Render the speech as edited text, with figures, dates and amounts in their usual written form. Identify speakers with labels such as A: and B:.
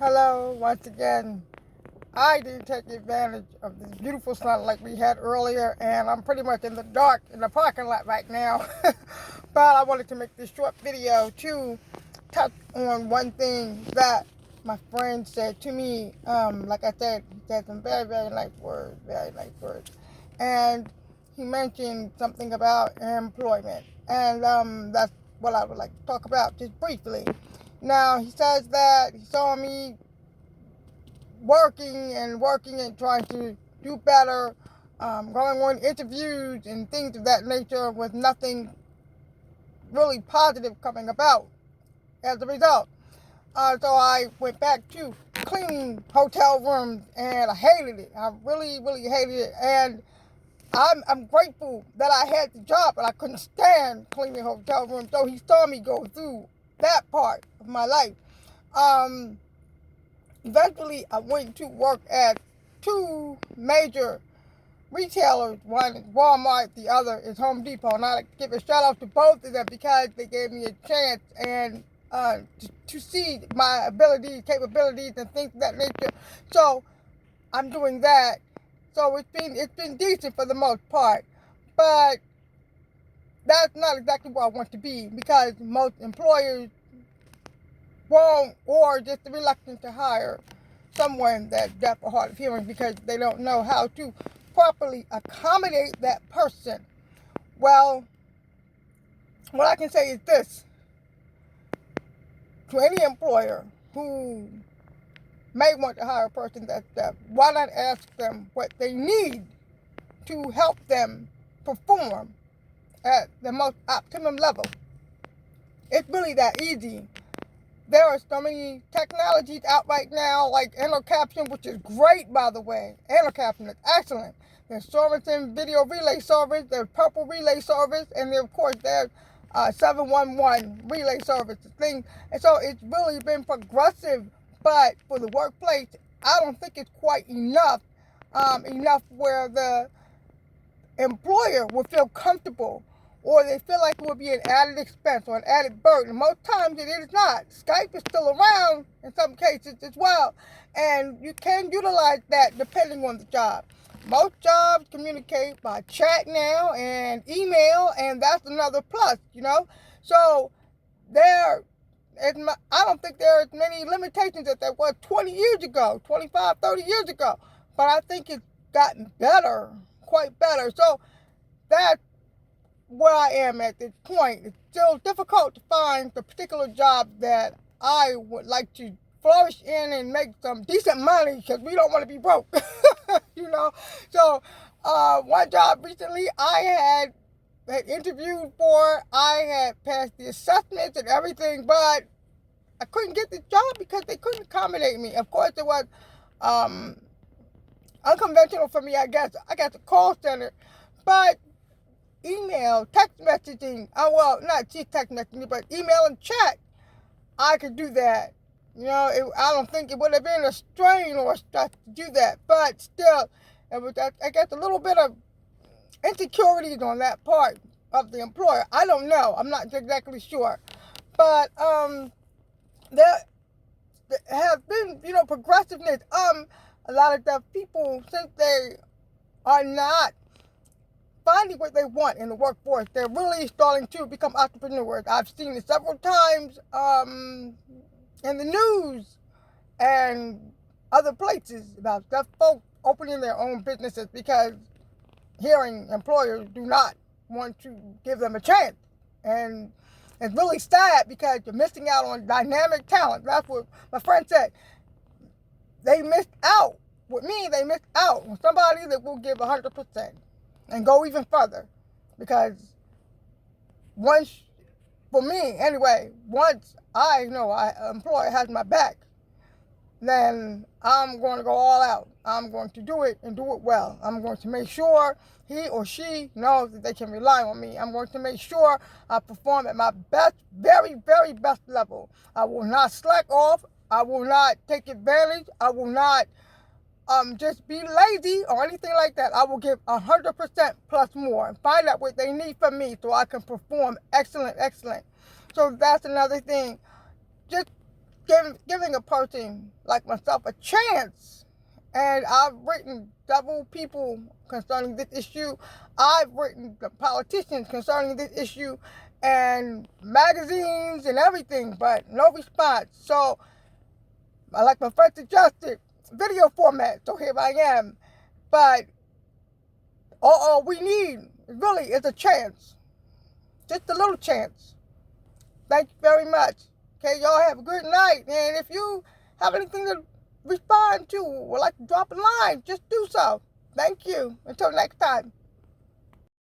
A: Hello, once again. I didn't take advantage of this beautiful sun like we had earlier, and I'm pretty much in the dark in the parking lot right now. But I wanted to make this short video to touch on one thing that my friend said to me. Like I said, he said some very, very nice words. And he mentioned something about employment. And that's what I would like to talk about just briefly. Now, he says that he saw me working and trying to do better, going on interviews and things of that nature with nothing really positive coming about as a result. So I went back to cleaning hotel rooms and I hated it. I really, really hated it. And I'm grateful that I had the job, but I couldn't stand cleaning hotel rooms. So he saw me go through that part of my life. Um, Eventually, I went to work at two major retailers. One is Walmart, the other is Home Depot. And I like to give a shout out to both of them because they gave me a chance and to see my abilities, capabilities, and things of that nature. So I'm doing that. So it's been decent for the most part, but that's not exactly where I want to be because most employers won't or just reluctant to hire someone that's deaf or hard of hearing because they don't know how to properly accommodate that person. Well, what I can say is this to any employer who may want to hire a person that's deaf, why not ask them what they need to help them perform at the most optimum level? It's really that easy. There are so many technologies out right now, like Intercaption, which is great, by the way. Intercaption is excellent. There's Sorensen Video Relay Service, there's Purple Relay Service, and then, of course, there's 711 Relay Service thing. And so it's really been progressive, but for the workplace, I don't think it's quite enough, enough where the employer will feel comfortable or they feel like it would be an added expense or an added burden. Most times it is not. Skype is still around in some cases as well, and you can utilize that depending on the job. Most jobs communicate by chat now and email, and that's another plus, So I don't think there are as many limitations as there were 20 years ago, 25, 30 years ago, but I think it's gotten better, quite better. So that's where I am at this point. It's still difficult to find the particular job that I would like to flourish in and make some decent money because we don't want to be broke, So one job recently I had interviewed for, I had passed the assessments and everything, but I couldn't get the job because they couldn't accommodate me. Of course, it was unconventional for me, I guess. I got the call center, but email, text messaging, not text messaging, but email and chat, I could do that. I don't think it would have been a strain or a stress to do that, but still, it was, I guess, a little bit of insecurities on that part of the employer. I don't know. I'm not exactly sure. But there has been, progressiveness. A lot of the people, since they are not finding what they want in the workforce, they're really starting to become entrepreneurs. I've seen it several times in the news and other places about deaf folks opening their own businesses because hearing employers do not want to give them a chance. And it's really sad because you're missing out on dynamic talent. That's what my friend said. They missed out. With me, they missed out on somebody that will give 100% and go even further. Because for me anyway, once I know an employer has my back, then I'm going to go all out. I'm going to do it and do it well. I'm going to make sure he or she knows that they can rely on me. I'm going to make sure I perform at my best, very, very best level. I will not slack off. I will not take advantage. I will not just be lazy or anything like that. I will give 100% plus more and find out what they need from me so I can perform excellent. So that's another thing. Just giving a person like myself a chance. And I've written several people concerning this issue. I've written the politicians concerning this issue and magazines and everything, but no response. So, like my friend suggested, video format. So here I am. But all we need really is a chance. Just a little chance. Thank you very much. Okay, y'all have a good night. And if you have anything to respond to or like to drop a line, just do so. Thank you. Until next time.